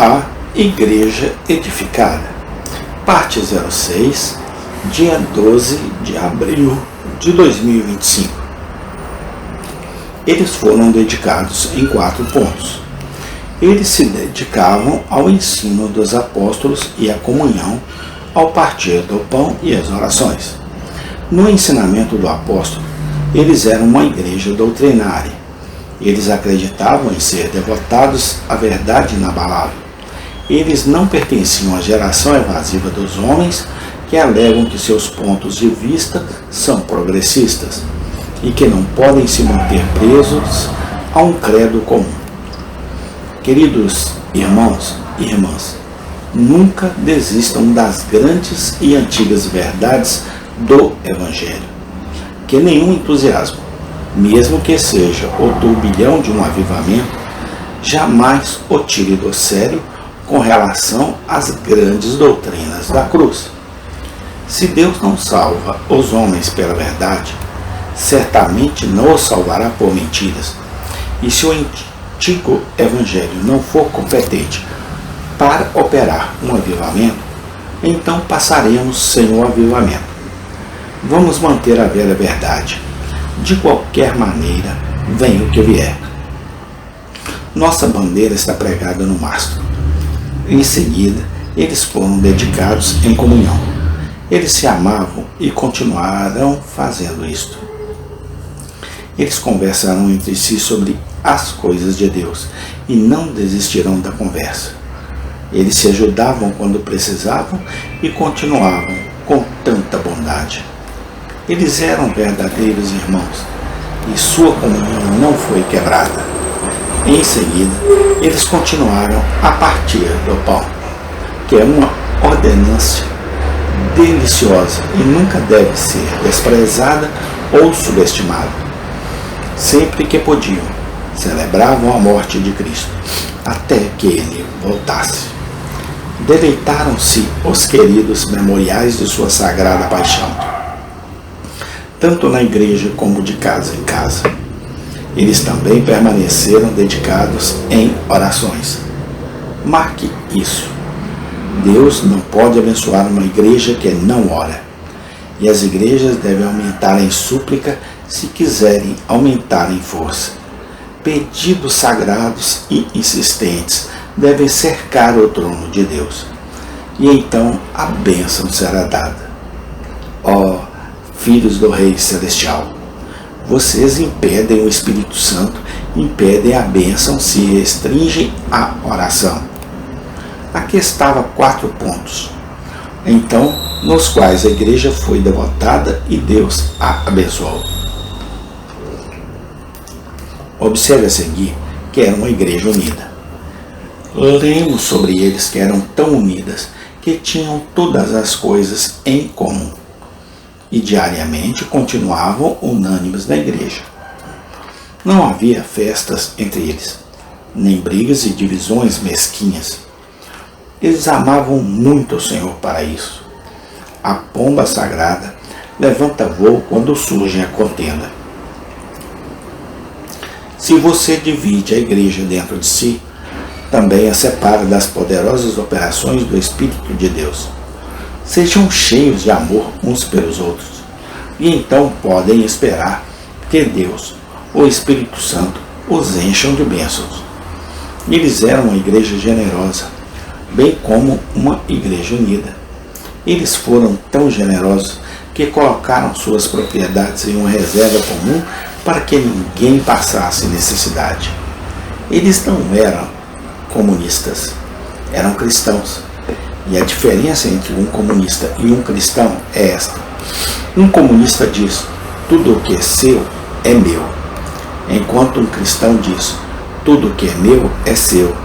A Igreja Edificada, parte 06, dia 12 de abril de 2025. Eles foram dedicados em 4 pontos. Eles se dedicavam ao ensino dos apóstolos e à comunhão, ao partir do pão e às orações. No ensinamento do apóstolo, eles eram uma igreja doutrinária. Eles acreditavam em ser devotados à verdade inabalável. Eles não pertenciam à geração evasiva dos homens que alegam que seus pontos de vista são progressistas e que não podem se manter presos a um credo comum. Queridos irmãos e irmãs, nunca desistam das grandes e antigas verdades do Evangelho. Que nenhum entusiasmo, mesmo que seja o turbilhão de um avivamento, jamais o tire do sério com relação às grandes doutrinas da cruz. Se Deus não salva os homens pela verdade, certamente não os salvará por mentiras. E se o antigo Evangelho não for competente para operar um avivamento, então passaremos sem o avivamento. Vamos manter a velha verdade. De qualquer maneira, venha o que vier. Nossa bandeira está pregada no mastro. Em seguida, eles foram dedicados em comunhão. Eles se amavam e continuaram fazendo isto. Eles conversaram entre si sobre as coisas de Deus e não desistirão da conversa. Eles se ajudavam quando precisavam e continuavam com tanta bondade. Eles eram verdadeiros irmãos e sua comunhão não foi quebrada. Em seguida, eles continuaram a partir do pão, que é uma ordenança deliciosa e nunca deve ser desprezada ou subestimada. Sempre que podiam, celebravam a morte de Cristo, até que ele voltasse. Deleitaram-se os queridos memoriais de sua sagrada paixão, tanto na igreja como de casa em casa. Eles também permaneceram dedicados em orações. Marque isso. Deus não pode abençoar uma igreja que não ora. E as igrejas devem aumentar em súplica se quiserem aumentar em força. Pedidos sagrados e insistentes devem cercar o trono de Deus. E então a bênção será dada. Ó filhos do Rei Celestial, vocês impedem o Espírito Santo, impedem a bênção, se restringem à oração. Aqui estavam 4 pontos, então, nos quais a igreja foi devotada e Deus a abençoou. Observe a seguir que era uma igreja unida. Lemos sobre eles que eram tão unidas que tinham todas as coisas em comum e diariamente continuavam unânimes na igreja. Não havia festas entre eles, nem brigas e divisões mesquinhas. Eles amavam muito o Senhor para isso. A pomba sagrada levanta voo quando surge a contenda. Se você divide a igreja dentro de si, também a separa das poderosas operações do Espírito de Deus. Sejam cheios de amor uns pelos outros, e então podem esperar que Deus, o Espírito Santo, os encham de bênçãos. Eles eram uma igreja generosa, bem como uma igreja unida. Eles foram tão generosos que colocaram suas propriedades em uma reserva comum para que ninguém passasse necessidade. Eles não eram comunistas, eram cristãos. E a diferença entre um comunista e um cristão é esta. Um comunista diz, tudo o que é seu é meu, enquanto um cristão diz, tudo o que é meu é seu.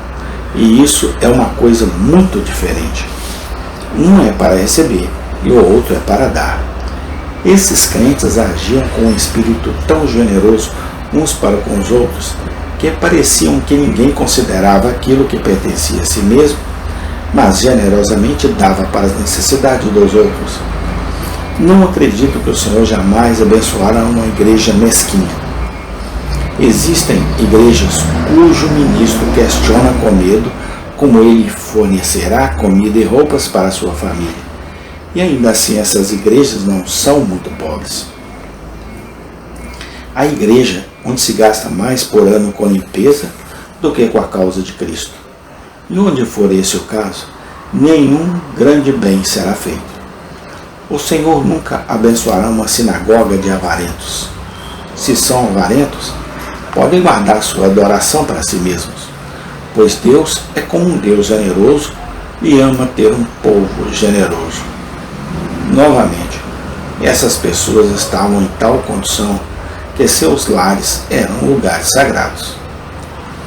E isso é uma coisa muito diferente. Um é para receber e o outro é para dar. Esses crentes agiam com um espírito tão generoso uns para com os outros que pareciam que ninguém considerava aquilo que pertencia a si mesmo, mas generosamente dava para as necessidades dos outros. Não acredito que o Senhor jamais abençoará uma igreja mesquinha. Existem igrejas cujo ministro questiona com medo como ele fornecerá comida e roupas para a sua família. E ainda assim essas igrejas não são muito pobres. A igreja onde se gasta mais por ano com limpeza do que com a causa de Cristo. E onde for esse o caso, nenhum grande bem será feito. O Senhor nunca abençoará uma sinagoga de avarentos. Se são avarentos, podem guardar sua adoração para si mesmos, pois Deus é como um Deus generoso e ama ter um povo generoso. Novamente, essas pessoas estavam em tal condição que seus lares eram lugares sagrados.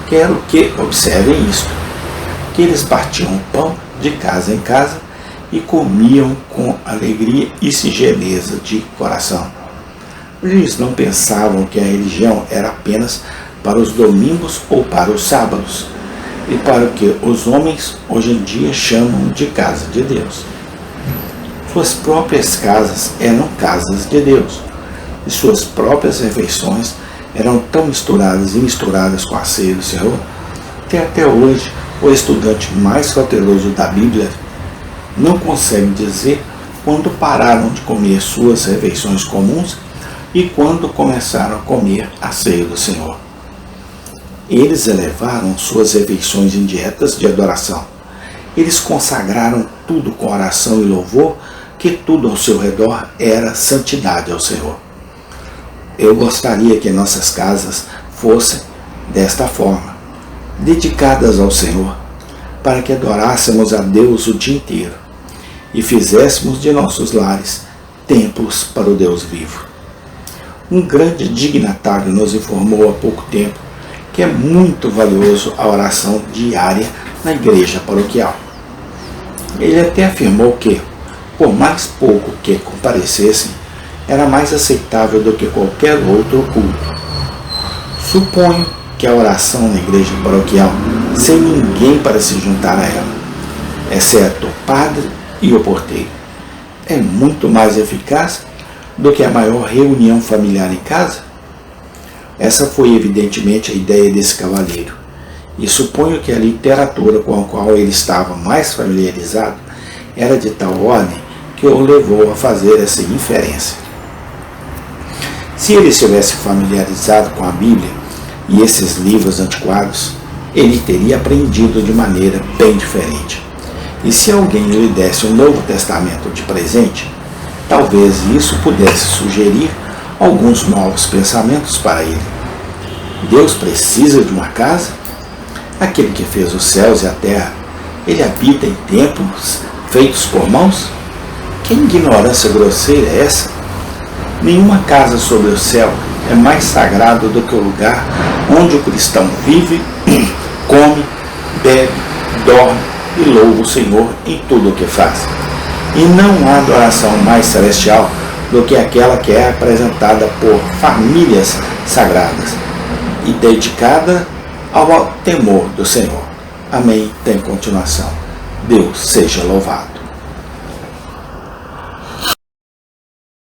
Quero que observem isto, que eles partiam o pão de casa em casa e comiam com alegria e singeleza de coração. Eles não pensavam que a religião era apenas para os domingos ou para os sábados, e para o que os homens hoje em dia chamam de casa de Deus. Suas próprias casas eram casas de Deus, e suas próprias refeições eram tão misturadas com a ceia do Senhor, que até hoje o estudante mais cauteloso da Bíblia não consegue dizer quando pararam de comer suas refeições comuns e quando começaram a comer a ceia do Senhor. Eles elevaram suas refeições em dietas de adoração. Eles consagraram tudo com oração e louvor, que tudo ao seu redor era santidade ao Senhor. Eu gostaria que nossas casas fossem desta forma, dedicadas ao Senhor, para que adorássemos a Deus o dia inteiro e fizéssemos de nossos lares templos para o Deus vivo. Um grande dignatário nos informou há pouco tempo que é muito valioso a oração diária na igreja paroquial. Ele até afirmou que, por mais pouco que comparecessem, era mais aceitável do que qualquer outro culto. Suponho que a oração na igreja paroquial, sem ninguém para se juntar a ela, exceto o padre e o porteiro, é muito mais eficaz do que a maior reunião familiar em casa? Essa foi evidentemente a ideia desse cavalheiro, e suponho que a literatura com a qual ele estava mais familiarizado era de tal ordem que o levou a fazer essa inferência. Se ele estivesse familiarizado com a Bíblia e esses livros antiquados, ele teria aprendido de maneira bem diferente. E se alguém lhe desse o Novo Testamento de presente, talvez isso pudesse sugerir alguns novos pensamentos para ele. Deus precisa de uma casa? Aquele que fez os céus e a terra, ele habita em templos feitos por mãos? Que ignorância grosseira é essa? Nenhuma casa sobre o céu é mais sagrado do que o lugar onde o cristão vive, come, bebe, dorme e louva o Senhor em tudo o que faz. E não há adoração mais celestial do que aquela que é apresentada por famílias sagradas e dedicada ao temor do Senhor. Amém. Tem continuação. Deus seja louvado.